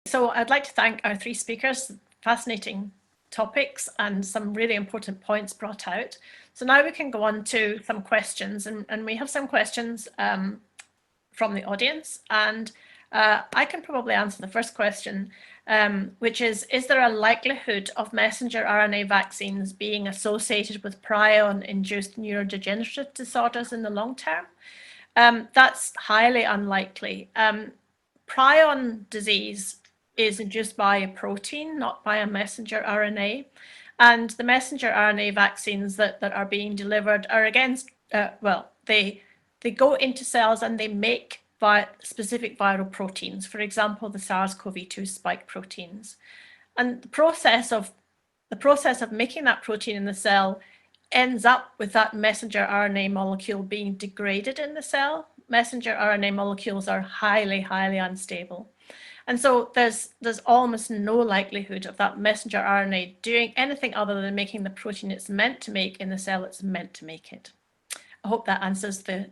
So I'd like to thank our three speakers, fascinating topics and some really important points brought out. So now we can go on to some questions, and we have some questions from the audience, and I can probably answer the first question, which is there a likelihood of messenger RNA vaccines being associated with prion-induced neurodegenerative disorders in the long term? That's highly unlikely. Prion disease is induced by a protein, not by a messenger RNA. And the messenger RNA vaccines that are being delivered are against, well, they go into cells and they make specific viral proteins, for example, the SARS-CoV-2 spike proteins. And the process of making that protein in the cell ends up with that messenger RNA molecule being degraded in the cell. Messenger RNA molecules are highly, highly unstable. And so there's almost no likelihood of that messenger RNA doing anything other than making the protein it's meant to make in the cell it's meant to make it. I hope that answers the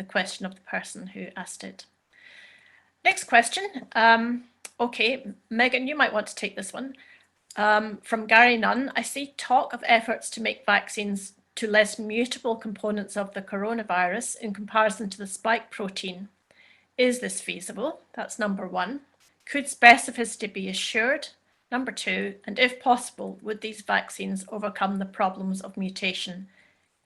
question of the person who asked it. Next question. Okay, Megan, you might want to take this one. From Gary Nunn, I see talk of efforts to make vaccines to less mutable components of the coronavirus in comparison to the spike protein. Is this feasible? That's number one. Could specificity be assured? Number two, and if possible, would these vaccines overcome the problems of mutation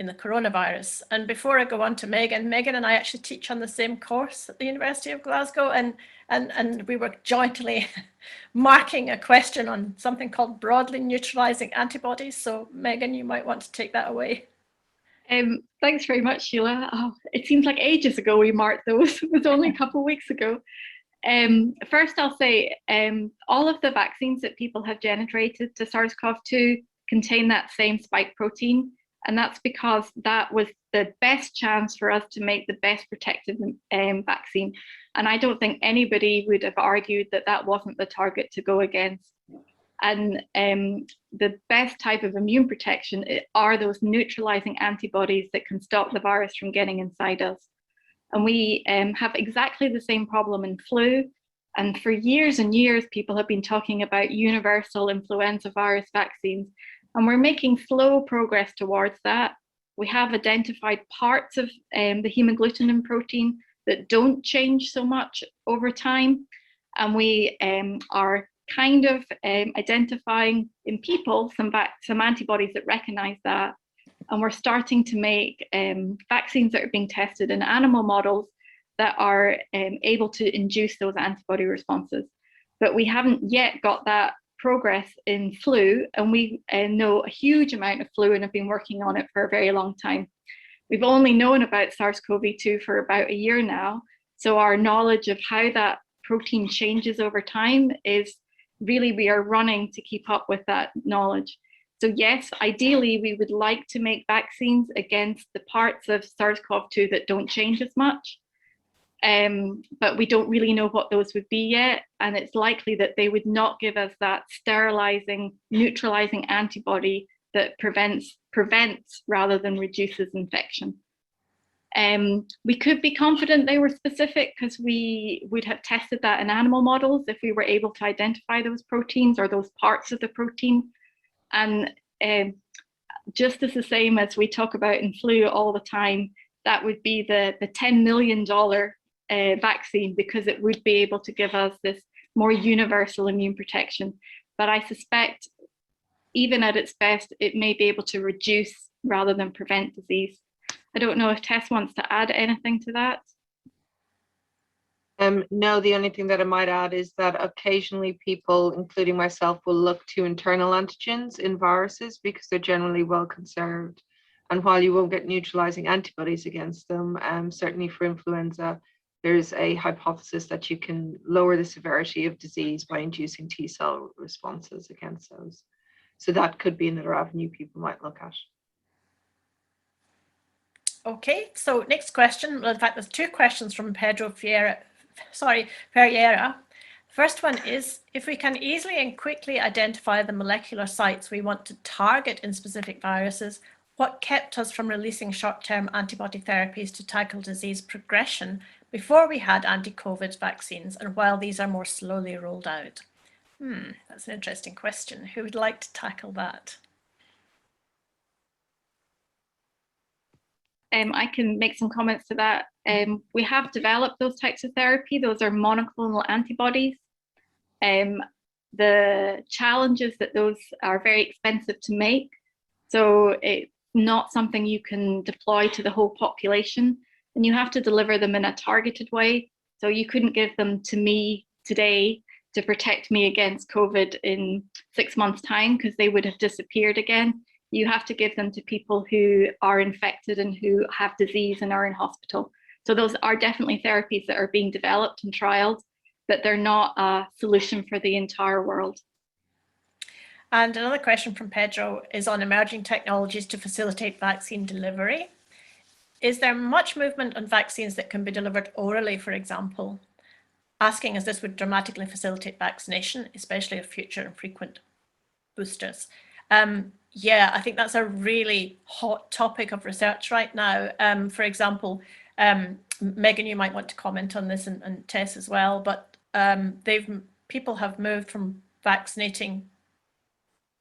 in the coronavirus? And before I go on to Megan and I actually teach on the same course at the University of Glasgow, and we were jointly marking a question on something called broadly neutralizing antibodies. So Megan, you might want to take that away. Thanks very much, Sheila. Oh, it seems like ages ago we marked those. It was only a couple of weeks ago. First, I'll say all of the vaccines that people have generated to SARS-CoV-2 contain that same spike protein. And that's because that was the best chance for us to make the best protective vaccine. And I don't think anybody would have argued that that wasn't the target to go against. And the best type of immune protection are those neutralizing antibodies that can stop the virus from getting inside us. And we have exactly the same problem in flu. And for years and years, people have been talking about universal influenza virus vaccines. And we're making slow progress towards that. We have identified parts of the hemagglutinin protein that don't change so much over time. And we are kind of identifying in people some antibodies that recognize that. And we're starting to make vaccines that are being tested in animal models that are able to induce those antibody responses. But we haven't yet got that progress in flu, and we know a huge amount of flu and have been working on it for a very long time. We've only known about SARS-CoV-2 for about a year now, so our knowledge of how that protein changes over time is really, we are running to keep up with that knowledge. So yes, ideally we would like to make vaccines against the parts of SARS-CoV-2 that don't change as much. But we don't really know what those would be yet. And it's likely that they would not give us that sterilizing, neutralizing antibody that prevents rather than reduces infection. We could be confident they were specific because we would have tested that in animal models if we were able to identify those proteins or those parts of the protein. And just as the same as we talk about in flu all the time, that would be the $10 million vaccine, because it would be able to give us this more universal immune protection. But I suspect even at its best, it may be able to reduce rather than prevent disease. I don't know if Tess wants to add anything to that. No, the only thing that I might add is that occasionally people, including myself, will look to internal antigens in viruses because they're generally well conserved. And while you won't get neutralizing antibodies against them, certainly for influenza, there's a hypothesis that you can lower the severity of disease by inducing T-cell responses against those. So that could be another avenue people might look at. Okay, so next question. Well, in fact, there's two questions from Pedro Ferreira. First one is, if we can easily and quickly identify the molecular sites we want to target in specific viruses, What kept us from releasing short-term antibody therapies to tackle disease progression before we had anti-COVID vaccines and while these are more slowly rolled out? That's an interesting question. Who would like to tackle that? I can make some comments to that. We have developed those types of therapy. Those are monoclonal antibodies. The challenge is that those are very expensive to make. So it's not something you can deploy to the whole population. And you have to deliver them in a targeted way. So you couldn't give them to me today to protect me against COVID in 6 months' time, because they would have disappeared again. You have to give them to people who are infected and who have disease and are in hospital. So those are definitely therapies that are being developed and trialed, but they're not a solution for the entire world. And another question from Pedro is on emerging technologies to facilitate vaccine delivery. Is there much movement on vaccines that can be delivered orally, for example? Asking as this would dramatically facilitate vaccination, especially of future and frequent boosters. Yeah, I think that's a really hot topic of research right now. For example, Megan, you might want to comment on this, and Tess as well, but people have moved from vaccinating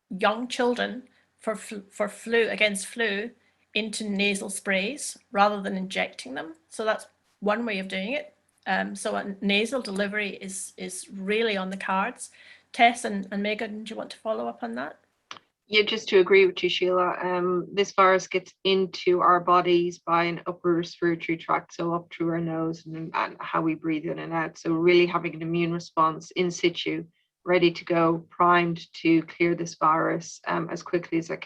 young children for flu against flu into nasal sprays rather than injecting them. So that's one way of doing it. So a nasal delivery is really on the cards. Tess and Megan, do you want to follow up on that? Yeah, just to agree with you, Sheila, this virus gets into our bodies by an upper respiratory tract, so up through our nose and how we breathe in and out. So really having an immune response in situ, ready to go, primed to clear this virus as quickly as it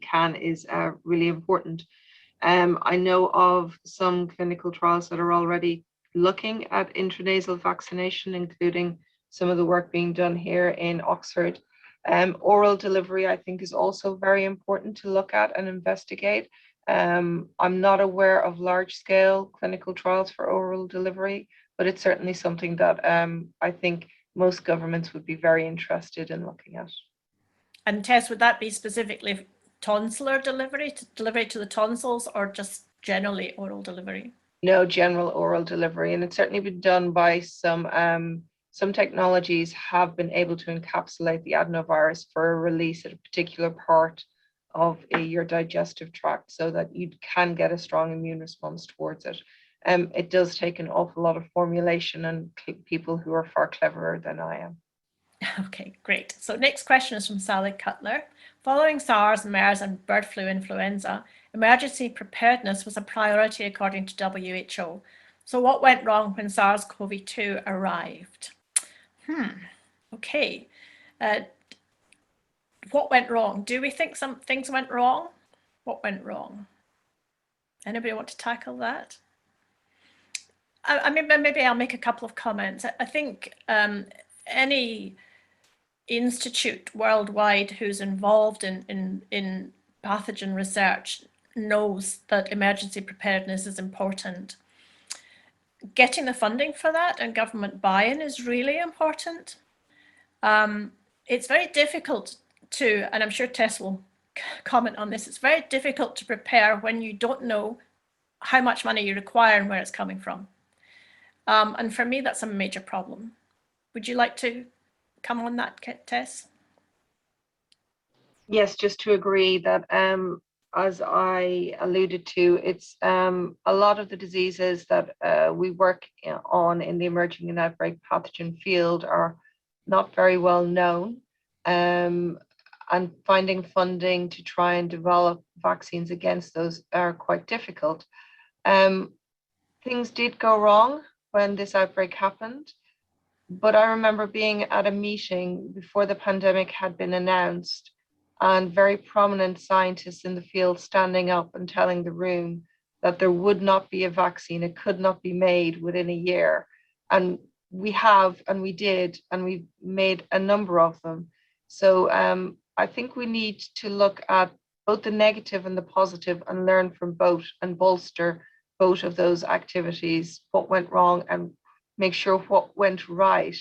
can, is really important. I know of some clinical trials that are already looking at intranasal vaccination, including some of the work being done here in Oxford. Oral delivery, I think, is also very important to look at and investigate. I'm not aware of large-scale clinical trials for oral delivery, but it's certainly something that I think most governments would be very interested in looking at. And Tess, would that be specifically tonsillar delivery to the tonsils, or just generally oral delivery? No, general oral delivery, and it's certainly been done by some technologies have been able to encapsulate the adenovirus for a release at a particular part of your digestive tract so that you can get a strong immune response towards it. It does take an awful lot of formulation and people who are far cleverer than I am. Okay, great. So next question is from Sally Cutler. Following SARS, MERS and bird flu influenza, emergency preparedness was a priority according to WHO. So what went wrong when SARS-CoV-2 arrived? Okay. What went wrong? Do we think some things went wrong? What went wrong? Anybody want to tackle that? I mean, maybe I'll make a couple of comments. I think any institute worldwide who's involved in pathogen research knows that emergency preparedness is important. Getting the funding for that and government buy-in is really important. It's very difficult to, and I'm sure Tess will comment on this, it's very difficult to prepare when you don't know how much money you require and where it's coming from. And for me, that's a major problem. Would you like to come on that, Tess? Yes, just to agree that as I alluded to, it's a lot of the diseases that we work on in the emerging and outbreak pathogen field are not very well known, and finding funding to try and develop vaccines against those are quite difficult. Things did go wrong when this outbreak happened, but I remember being at a meeting before the pandemic had been announced, and very prominent scientists in the field standing up and telling the room that there would not be a vaccine, it could not be made within a year. And we have, and we did, and we made a number of them. So I think we need to look at both the negative and the positive and learn from both and bolster both of those activities, what went wrong and make sure what went right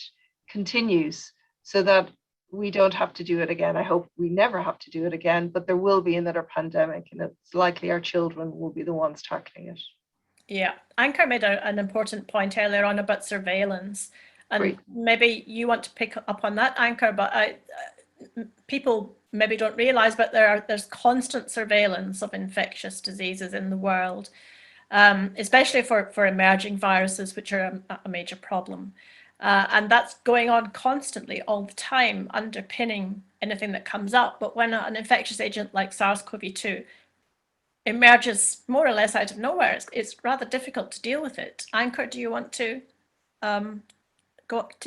continues, so that we don't have to do it again. I hope we never have to do it again, but there will be another pandemic, and it's likely our children will be the ones tackling it. Yeah, Ankur made an important point earlier on about surveillance, and Great. maybe you want to pick up on that, Ankur, but people maybe don't realize, but there's constant surveillance of infectious diseases in the world, especially for emerging viruses, which are a major problem. And that's going on constantly all the time, underpinning anything that comes up. But when an infectious agent like SARS-CoV-2 emerges more or less out of nowhere, it's rather difficult to deal with it. Ankur, do you want to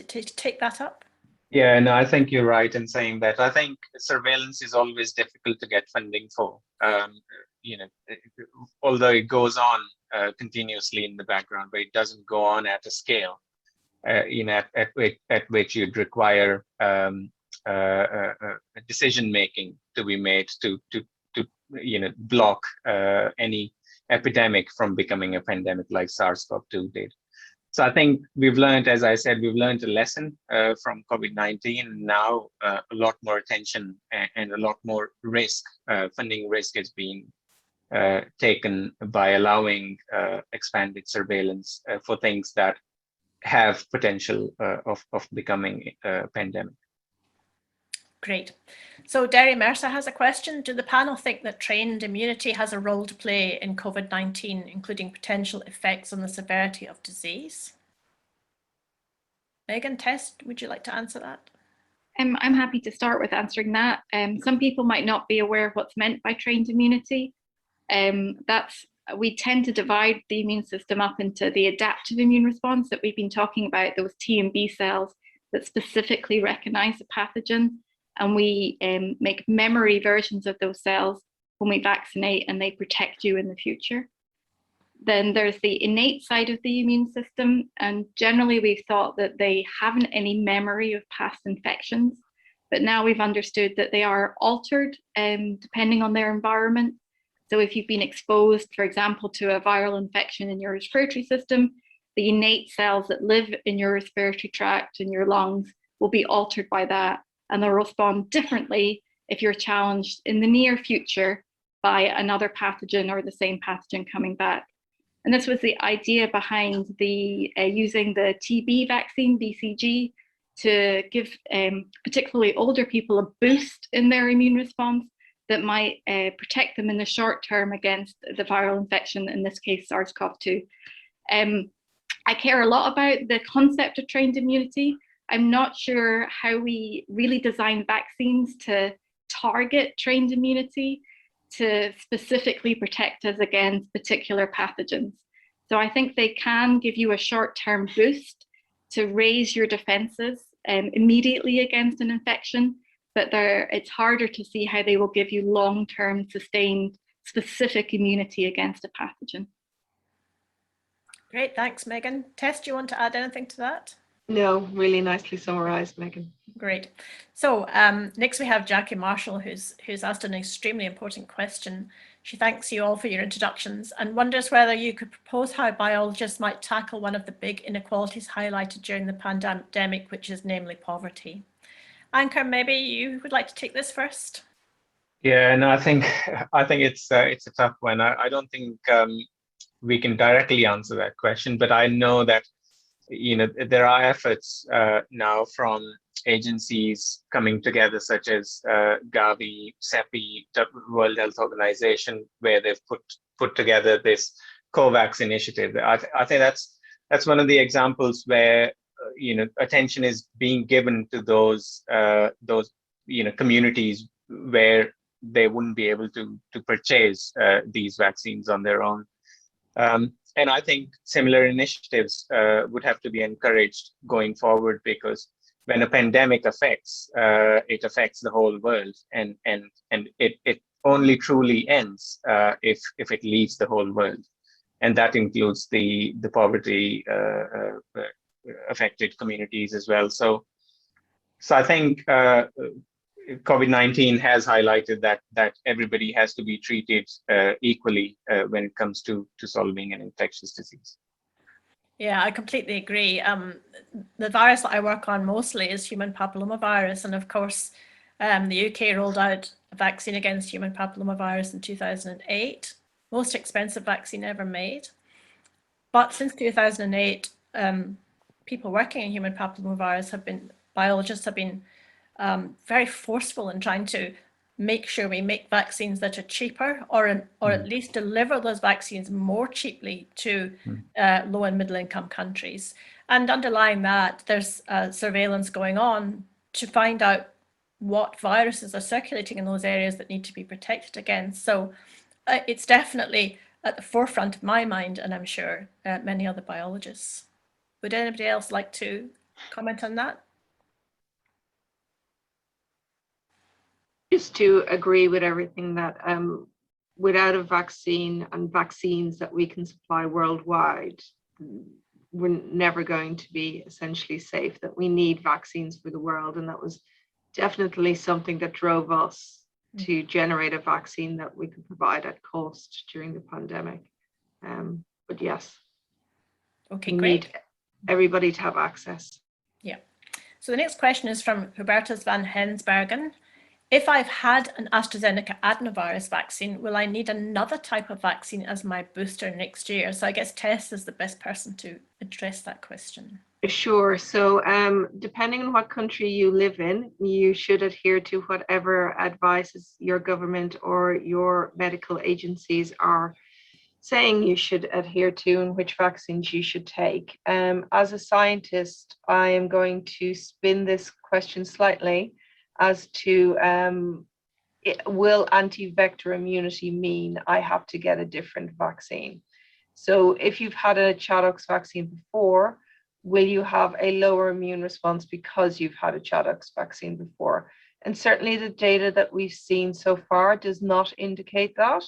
take that up? Yeah, no, I think you're right in saying that. I think surveillance is always difficult to get funding for. Although it goes on continuously in the background, but it doesn't go on at a scale, at which you'd require decision making to be made to block any epidemic from becoming a pandemic like SARS-CoV-2 did. So I think we've learned, as I said, we've learned a lesson from COVID-19. Now a lot more attention and a lot more risk, funding risk is being taken by allowing expanded surveillance for things that have potential of becoming a pandemic. Great. So Derry Mercer has a question. Do the panel think that trained immunity has a role to play in COVID-19, including potential effects on the severity of disease? Megan, Tess, would you like to answer that? I'm happy to start with answering that. Some people might not be aware of what's meant by trained immunity. We tend to divide the immune system up into the adaptive immune response that we've been talking about, those T and B cells that specifically recognize a pathogen. And we make memory versions of those cells when we vaccinate, and they protect you in the future. Then there's the innate side of the immune system, and generally we've thought that they haven't any memory of past infections, but now we've understood that they are altered depending on their environment. So if you've been exposed, for example, to a viral infection in your respiratory system, the innate cells that live in your respiratory tract and your lungs will be altered by that, and they'll respond differently if you're challenged in the near future by another pathogen or the same pathogen coming back. And this was the idea behind the using the TB vaccine, BCG, to give particularly older people a boost in their immune response that might protect them in the short term against the viral infection, in this case, SARS-CoV-2. I care a lot about the concept of trained immunity. I'm not sure how we really design vaccines to target trained immunity to specifically protect us against particular pathogens. So I think they can give you a short-term boost to raise your defenses immediately against an infection, but it's harder to see how they will give you long-term sustained specific immunity against a pathogen. Great, thanks, Megan. Tess, do you want to add anything to that? No, really nicely summarized, Megan. Great. So next we have Jackie Marshall, who's asked an extremely important question. She thanks you all for your introductions and wonders whether you could propose how biologists might tackle one of the big inequalities highlighted during the pandemic, which is namely poverty. Ankur, maybe you would like to take this first? Yeah, no, I think it's a tough one. I don't think we can directly answer that question, but I know that there are efforts now from agencies coming together, such as Gavi, CEPI, World Health Organization, where they've put together this COVAX initiative. I think that's one of the examples where attention is being given to those communities where they wouldn't be able to purchase these vaccines on their own. And I think similar initiatives would have to be encouraged going forward, because when a pandemic affects, it affects the whole world, and it only truly ends if it leaves the whole world, and that includes the poverty affected communities as well. So I think COVID-19 has highlighted that everybody has to be treated equally when it comes to solving an infectious disease. Yeah, I completely agree. The virus that I work on mostly is human papillomavirus, and of course, the UK rolled out a vaccine against human papillomavirus in 2008, most expensive vaccine ever made. But since 2008, people working in human papillomavirus biologists have been very forceful in trying to make sure we make vaccines that are cheaper, or at least deliver those vaccines more cheaply to low and middle income countries. And underlying that, there's surveillance going on to find out what viruses are circulating in those areas that need to be protected against. So it's definitely at the forefront of my mind, and I'm sure many other biologists. Would anybody else like to comment on that? Just to agree with everything that without a vaccine and vaccines that we can supply worldwide, we're never going to be essentially safe, that we need vaccines for the world. And that was definitely something that drove us to generate a vaccine that we could provide at cost during the pandemic. But yes, Okay, we great. need everybody to have access. Yeah. So the next question is from Hubertus van Hensbergen. If I've had an AstraZeneca adenovirus vaccine, will I need another type of vaccine as my booster next year? So I guess Tess is the best person to address that question. Sure. So depending on what country you live in, you should adhere to whatever advices your government or your medical agencies are saying you should adhere to, and which vaccines you should take. As a scientist, I am going to spin this question slightly as to will anti-vector immunity mean I have to get a different vaccine? So if you've had a Chadox vaccine before, will you have a lower immune response because you've had a Chadox vaccine before? And certainly the data that we've seen so far does not indicate that,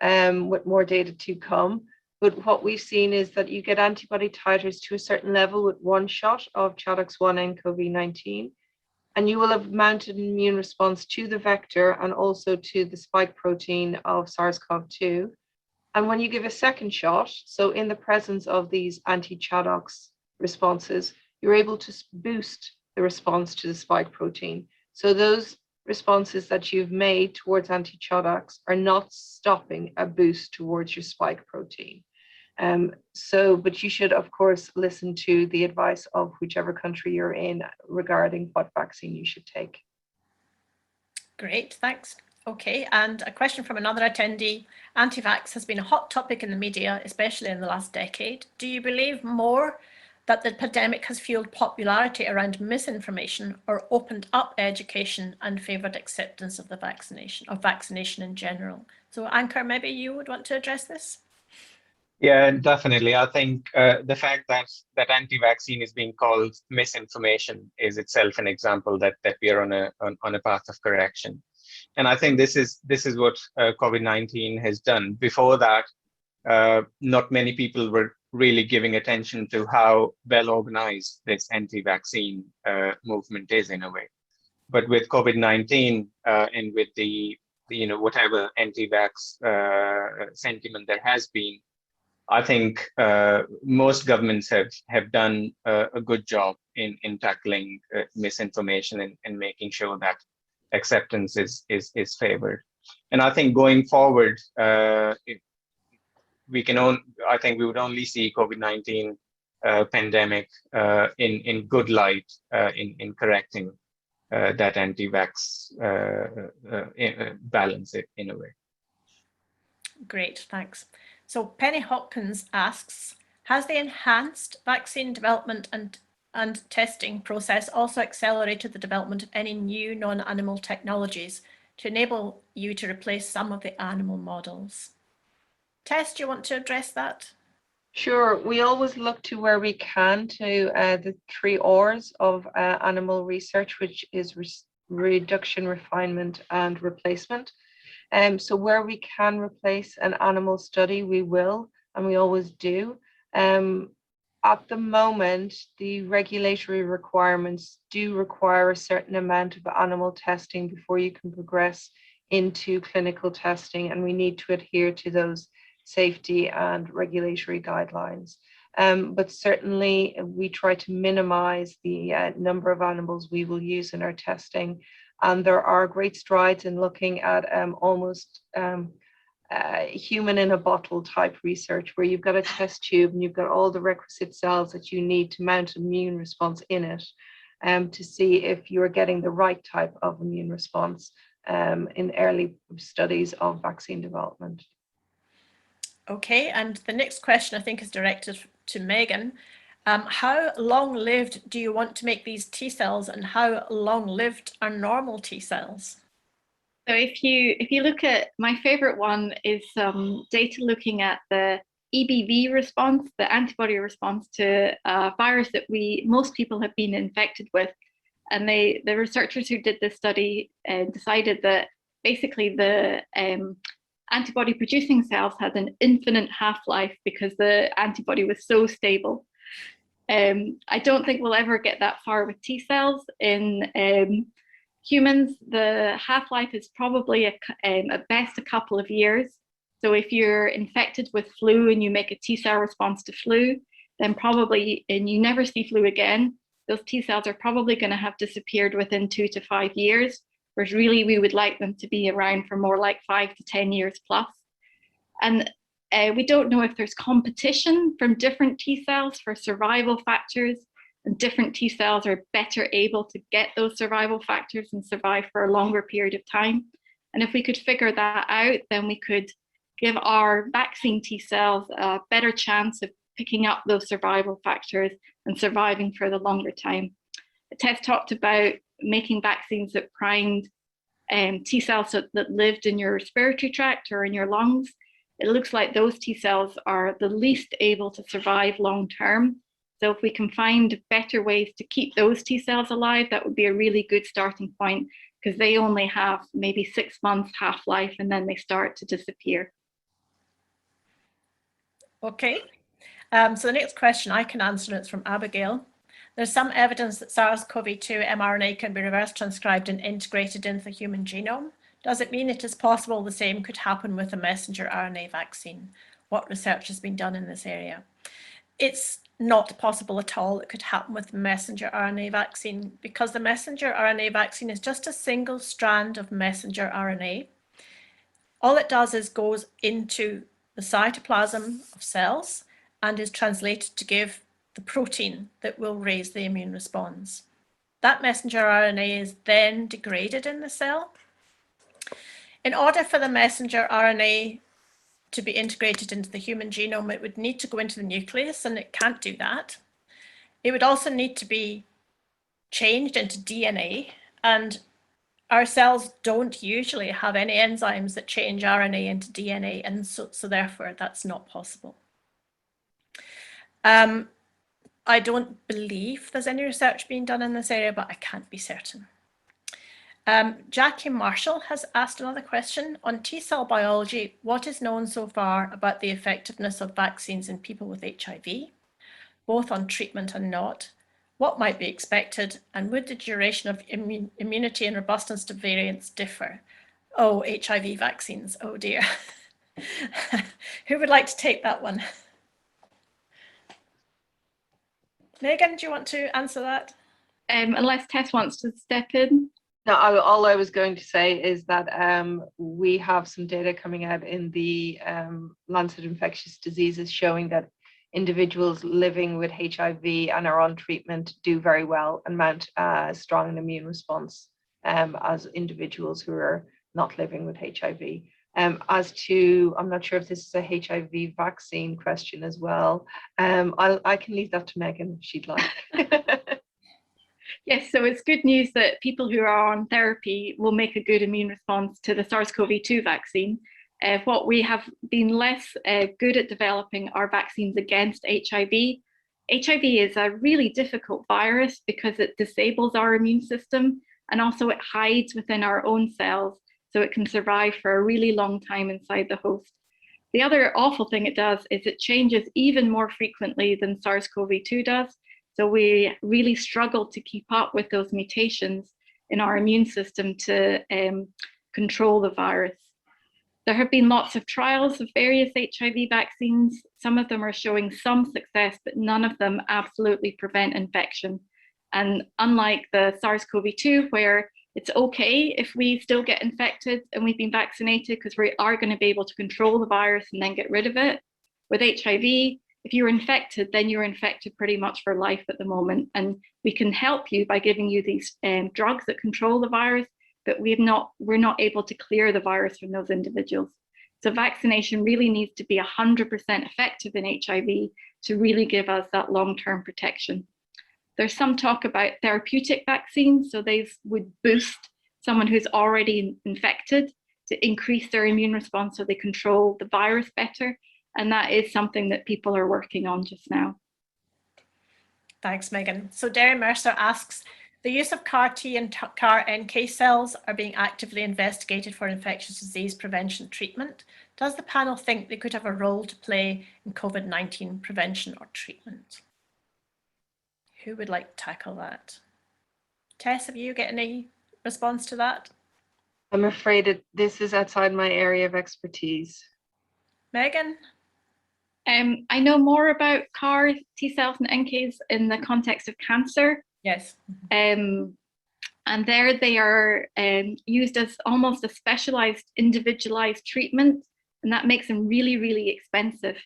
with more data to come. But what we've seen is that you get antibody titers to a certain level with one shot of Chadox1 nCoV-19, and you will have mounted an immune response to the vector and also to the spike protein of SARS-CoV-2. And when you give a second shot, so in the presence of these anti-Chadox responses, you're able to boost the response to the spike protein. So those responses that you've made towards anti-Chadox are not stopping a boost towards your spike protein. But you should, of course, listen to the advice of whichever country you're in regarding what vaccine you should take. Great, thanks. Okay, and a question from another attendee. Anti-vax has been a hot topic in the media, especially in the last decade. Do you believe more that the pandemic has fueled popularity around misinformation, or opened up education and favoured acceptance of the vaccination in general? So Ankur, maybe you would want to address this? Yeah, definitely. I think the fact that anti-vaccine is being called misinformation is itself an example that we are on a path of correction. And I think this is what COVID-19 has done. Before that, not many people were really giving attention to how well organized this anti-vaccine movement is in a way. But with COVID-19 and with the whatever anti-vax sentiment there has been, I think most governments have done a good job in tackling misinformation and making sure that acceptance is favored. And I think going forward, I think we would only see COVID-19 pandemic in good light in correcting that anti-vax balance it in a way. Great, thanks. So Penny Hopkins asks, has the enhanced vaccine development and testing process also accelerated the development of any new non-animal technologies to enable you to replace some of the animal models? Tess, do you want to address that? Sure. We always look to where we can to the 3 R's of animal research, which is reduction, refinement, and replacement. So where we can replace an animal study, we will, and we always do. At the moment, the regulatory requirements do require a certain amount of animal testing before you can progress into clinical testing, and we need to adhere to those safety and regulatory guidelines. but certainly we try to minimize the number of animals we will use in our testing. And there are great strides in looking at almost human in a bottle type research, where you've got a test tube and you've got all the requisite cells that you need to mount an immune response in it, to see if you're getting the right type of immune response in early studies of vaccine development. Okay, and the next question I think is directed to Megan. How long-lived do you want to make these T cells, and how long-lived are normal T cells? So if you look at, my favorite one is data looking at the EBV response, the antibody response to a virus that most people have been infected with. And the researchers who did this study decided that basically the antibody producing cells had an infinite half-life because the antibody was so stable. I don't think we'll ever get that far with T cells. In humans, the half-life is probably at best a couple of years. So if you're infected with flu and you make a T cell response to flu, then probably, and you never see flu again, those T cells are probably going to have disappeared within 2 to 5 years, whereas really we would like them to be around for more like 5 to 10 years plus. And we don't know if there's competition from different T cells for survival factors, and different T cells are better able to get those survival factors and survive for a longer period of time. And if we could figure that out, then we could give our vaccine T cells a better chance of picking up those survival factors and surviving for the longer time. Tess talked about making vaccines that primed T cells that lived in your respiratory tract or in your lungs. It looks like those T cells are the least able to survive long term. So if we can find better ways to keep those T cells alive, that would be a really good starting point, because they only have maybe 6 months half-life and then they start to disappear. Okay, so the next question I can answer, and it's from Abigail. There's some evidence that SARS-CoV-2 mRNA can be reverse transcribed and integrated into the human genome. Does it mean it is possible the same could happen with a messenger RNA vaccine? What research has been done in this area? It's not possible at all it could happen with the messenger RNA vaccine, because the messenger RNA vaccine is just a single strand of messenger RNA. All it does is goes into the cytoplasm of cells and is translated to give the protein that will raise the immune response. That messenger RNA is then degraded in the cell. In order for the messenger RNA to be integrated into the human genome, it would need to go into the nucleus, and it can't do that. It would also need to be changed into DNA, and our cells don't usually have any enzymes that change RNA into DNA, and so therefore that's not possible. I don't believe there's any research being done in this area, but I can't be certain. Jackie Marshall has asked another question on T-cell biology. What is known so far about the effectiveness of vaccines in people with HIV, both on treatment and not? What might be expected, and would the duration of immunity and robustness to variants differ? Oh, HIV vaccines, oh dear. Who would like to take that one? Megan, do you want to answer that? Unless Tess wants to step in. No, all I was going to say is that we have some data coming out in the Lancet Infectious Diseases showing that individuals living with HIV and are on treatment do very well and mount a strong immune response as individuals who are not living with HIV. As to, I'm not sure if this is a HIV vaccine question as well. I can leave that to Megan if she'd like. Yes, so it's good news that people who are on therapy will make a good immune response to the SARS-CoV-2 vaccine. What we have been less good at developing are vaccines against HIV. HIV is a really difficult virus because it disables our immune system, and also it hides within our own cells, so it can survive for a really long time inside the host. The other awful thing it does is it changes even more frequently than SARS-CoV-2 does. So we really struggle to keep up with those mutations in our immune system to control the virus. There have been lots of trials of various HIV vaccines. Some of them are showing some success, but none of them absolutely prevent infection. And unlike the SARS-CoV-2, where it's okay if we still get infected and we've been vaccinated because we are going to be able to control the virus and then get rid of it. With HIV, if you're infected, then you're infected pretty much for life at the moment. And we can help you by giving you these drugs that control the virus, but we're not able to clear the virus from those individuals. So vaccination really needs to be 100% effective in HIV to really give us that long-term protection. There's some talk about therapeutic vaccines, so they would boost someone who's already infected to increase their immune response so they control the virus better. And that is something that people are working on just now. Thanks, Megan. So Derry Mercer asks, the use of CAR T and CAR NK cells are being actively investigated for infectious disease prevention treatment. Does the panel think they could have a role to play in COVID-19 prevention or treatment? Who would like to tackle that? Tess, have you got any response to that? I'm afraid this is outside my area of expertise. Megan? I know more about CAR T cells and NKs in the context of cancer. Yes. And there they are used as almost a specialized, individualized treatment, and that makes them really, really expensive.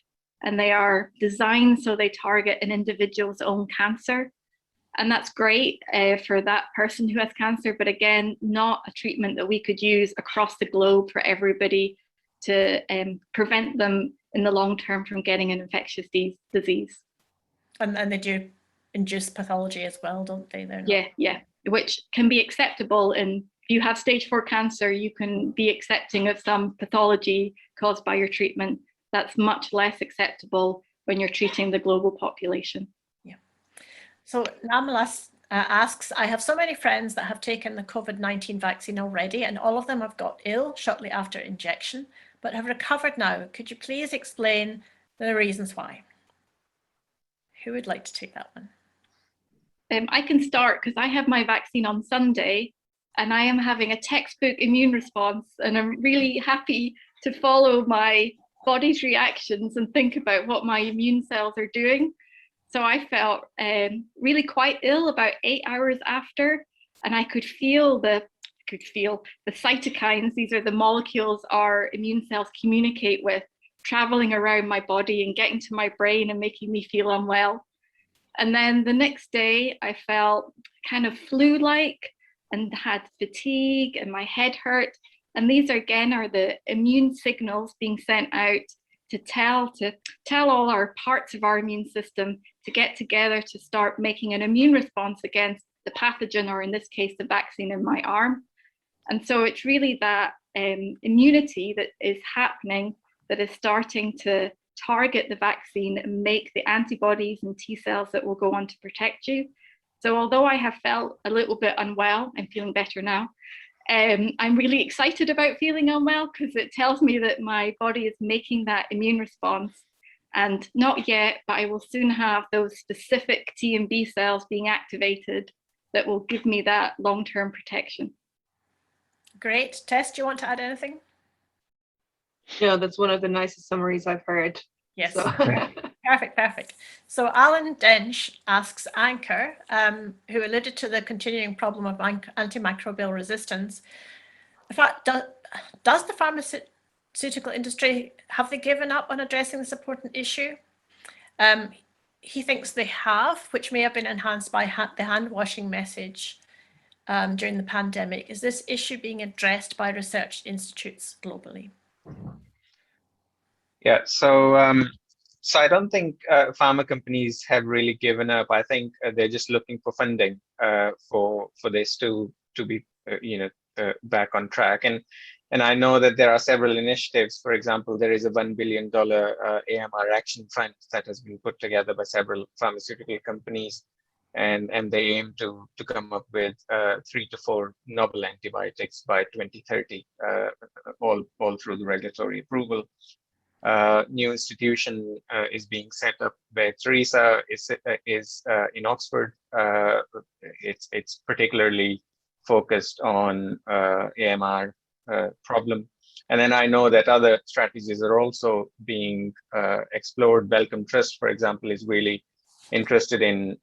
And they are designed so they target an individual's own cancer. And that's great for that person who has cancer, but again, not a treatment that we could use across the globe for everybody to prevent them in the long term from getting an infectious disease. And they do induce pathology as well, don't they? Yeah, which can be acceptable. And if you have stage 4 cancer, you can be accepting of some pathology caused by your treatment. That's much less acceptable when you're treating the global population. Yeah. So Namala asks, I have so many friends that have taken the COVID-19 vaccine already, and all of them have got ill shortly after injection, but have recovered now. Could you please explain the reasons why? Who would like to take that one? I can start because I have my vaccine on Sunday and I am having a textbook immune response, and I'm really happy to follow my body's reactions and think about what my immune cells are doing. So I felt really quite ill about 8 hours after, and I could feel the cytokines. These are the molecules our immune cells communicate with, traveling around my body and getting to my brain and making me feel unwell. And then the next day I felt kind of flu-like and had fatigue and my head hurt. And these again are the immune signals being sent out to tell all our parts of our immune system to get together to start making an immune response against the pathogen, or in this case, the vaccine in my arm. And so it's really that immunity that is happening that is starting to target the vaccine and make the antibodies and T cells that will go on to protect you. So although I have felt a little bit unwell, I'm feeling better now. I'm really excited about feeling unwell because it tells me that my body is making that immune response. And not yet, but I will soon have those specific T and B cells being activated that will give me that long-term protection. Great. Tess, do you want to add anything? No, that's one of the nicest summaries I've heard. Yes. So. Perfect. So Alan Dench asks Ankur, who alluded to the continuing problem of antimicrobial resistance. In fact, does the pharmaceutical industry, have they given up on addressing this important issue? He thinks they have, which may have been enhanced by the hand washing message during the pandemic. Is this issue being addressed by research institutes globally? Yeah, so I don't think pharma companies have really given up. I think they're just looking for funding for this to be back on track. And I know that there are several initiatives. For example, there is a $1 billion AMR action fund that has been put together by several pharmaceutical companies, and they aim to come up with 3 to 4 novel antibiotics by 2030, all through the regulatory approval. New institution is being set up where Teresa is in Oxford. It's particularly focused on AMR problem. And then I know that other strategies are also being explored. Wellcome Trust, for example, is really interested in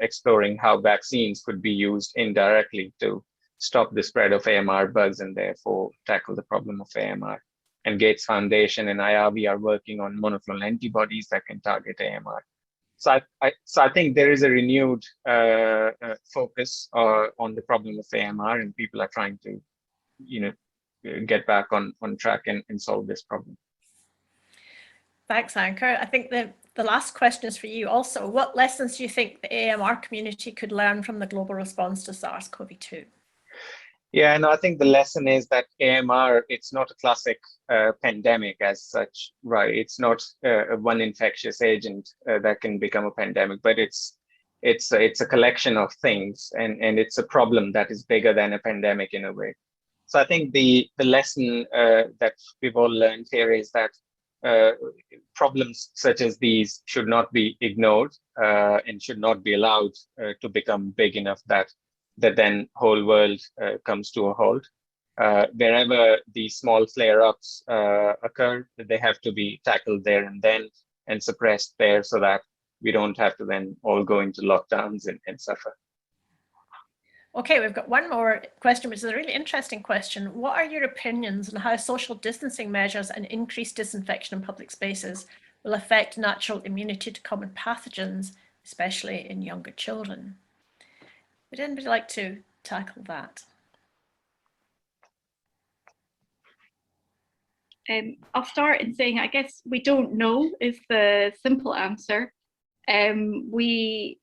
exploring how vaccines could be used indirectly to stop the spread of AMR bugs and therefore tackle the problem of AMR. And Gates Foundation and IRB are working on monoclonal antibodies that can target AMR. So I think there is a renewed focus on the problem of AMR, and people are trying to, get back on track and solve this problem. Thanks, Ankur. I think the last question is for you also. What lessons do you think the AMR community could learn from the global response to SARS-CoV-2? Yeah, no, I think the lesson is that AMR, it's not a classic pandemic as such, right? It's not one infectious agent that can become a pandemic, but it's a collection of things, and it's a problem that is bigger than a pandemic in a way. So I think the lesson that we've all learned here is that problems such as these should not be ignored and should not be allowed to become big enough that then whole world comes to a halt. Wherever these small flare-ups occur, they have to be tackled there and then and suppressed there so that we don't have to then all go into lockdowns and suffer. Okay, we've got one more question, which is a really interesting question. What are your opinions on how social distancing measures and increased disinfection in public spaces will affect natural immunity to common pathogens, especially in younger children? Would anybody like to tackle that? I'll start in saying, I guess we don't know is the simple answer. We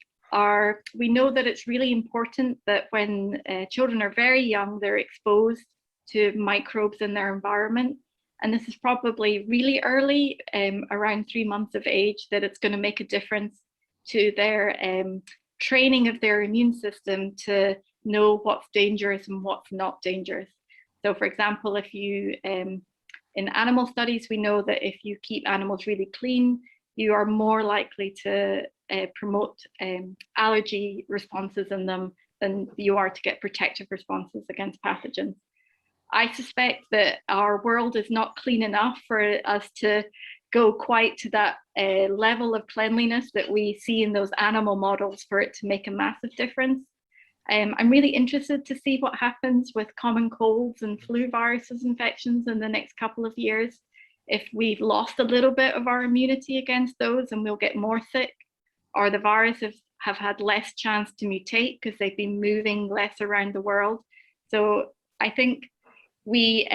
know that it's really important that when children are very young, they're exposed to microbes in their environment. And this is probably really early, around 3 months of age, that it's going to make a difference to their training of their immune system to know what's dangerous and what's not dangerous. So for example, if you, in animal studies, we know that if you keep animals really clean, you are more likely to promote allergy responses in them than you are to get protective responses against pathogens. I suspect that our world is not clean enough for us to go quite to that level of cleanliness that we see in those animal models for it to make a massive difference. I'm really interested to see what happens with common colds and flu viruses infections in the next couple of years. If we've lost a little bit of our immunity against those and we'll get more sick, or the viruses have had less chance to mutate because they've been moving less around the world. So I think we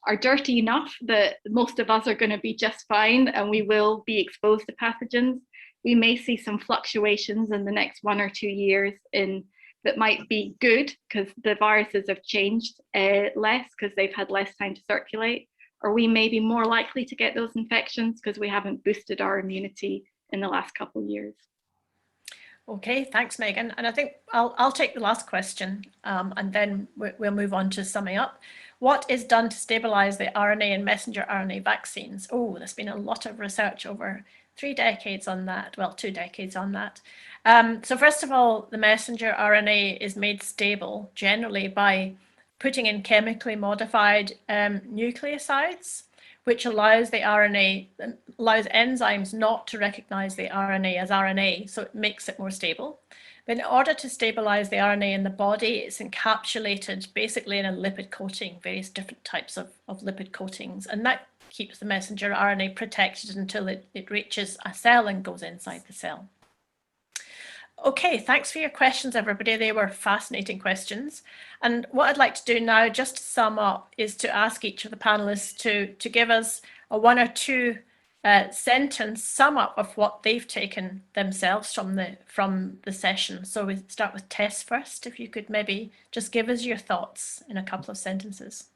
are dirty enough that most of us are going to be just fine and we will be exposed to pathogens. We may see some fluctuations in the next 1 or 2 years that might be good because the viruses have changed less because they've had less time to circulate. Or we may be more likely to get those infections because we haven't boosted our immunity in the last couple of years. Okay, thanks, Megan. And I think I'll take the last question and then we'll move on to summing up. What is done to stabilize the RNA and messenger RNA vaccines? Oh, there's been a lot of research over 3 decades on that. Well, 2 decades on that. So first of all, the messenger RNA is made stable generally by putting in chemically modified nucleosides, which allows the RNA, allows enzymes not to recognize the RNA as RNA, so it makes it more stable. But in order to stabilize the RNA in the body, it's encapsulated basically in a lipid coating, various different types of lipid coatings, and that keeps the messenger RNA protected until it reaches a cell and goes inside the cell. Okay, thanks for your questions, everybody. They were fascinating questions. And what I'd like to do now, just to sum up, is to ask each of the panelists to give us a 1 or 2 sentence sum up of what they've taken themselves from the session. So we start with Tess first. If you could maybe just give us your thoughts in a couple of sentences.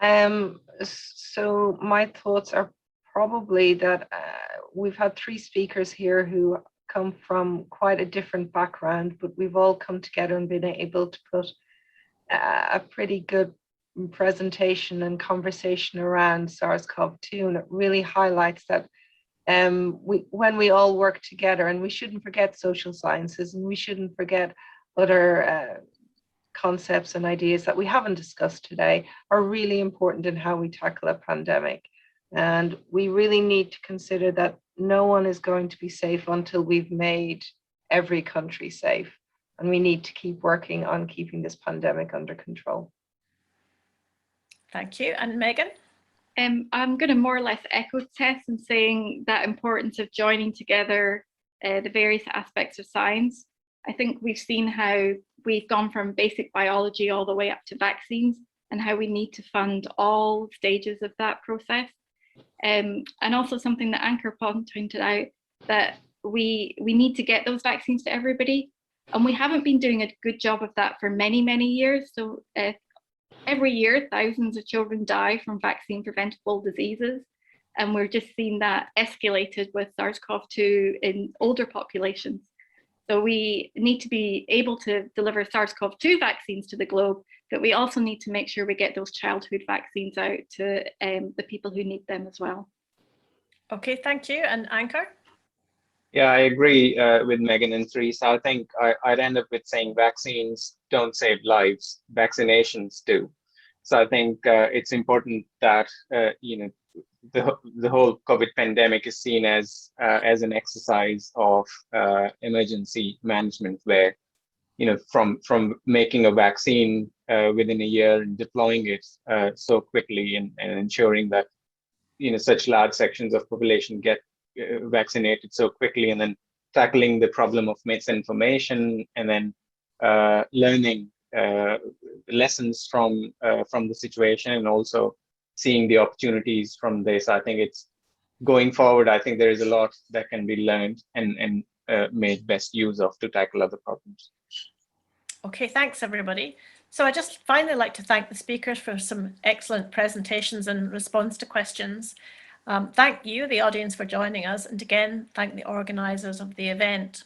So my thoughts are probably that we've had 3 speakers here who come from quite a different background, but we've all come together and been able to put a pretty good presentation and conversation around SARS-CoV-2, and it really highlights that when we all work together, and we shouldn't forget social sciences and we shouldn't forget other concepts and ideas that we haven't discussed today are really important in how we tackle a pandemic. And we really need to consider that no one is going to be safe until we've made every country safe. And we need to keep working on keeping this pandemic under control. Thank you. And Megan? I'm going to more or less echo Tess in saying that importance of joining together the various aspects of science. I think we've seen how we've gone from basic biology all the way up to vaccines, and how we need to fund all stages of that process. And also something that Ankur pointed out, that we need to get those vaccines to everybody. And we haven't been doing a good job of that for many, many years. So every year, thousands of children die from vaccine preventable diseases. And we're just seeing that escalated with SARS-CoV-2 in older populations. So we need to be able to deliver SARS-CoV-2 vaccines to the globe, but we also need to make sure we get those childhood vaccines out to the people who need them as well. Okay, thank you. And Ankur? Yeah, I agree with Megan and Teresa. I think I'd end up with saying vaccines don't save lives, vaccinations do. So I think it's important that the whole COVID pandemic is seen as an exercise of emergency management, where from making a vaccine within a year and deploying it so quickly and ensuring that such large sections of population get vaccinated so quickly, and then tackling the problem of misinformation, and then learning lessons from the situation, and also seeing the opportunities from this. I think it's going forward. I think there is a lot that can be learned and made best use of to tackle other problems. Okay, thanks everybody. So I just finally like to thank the speakers for some excellent presentations and response to questions. Thank you, the audience, for joining us, and again, thank the organisers of the event.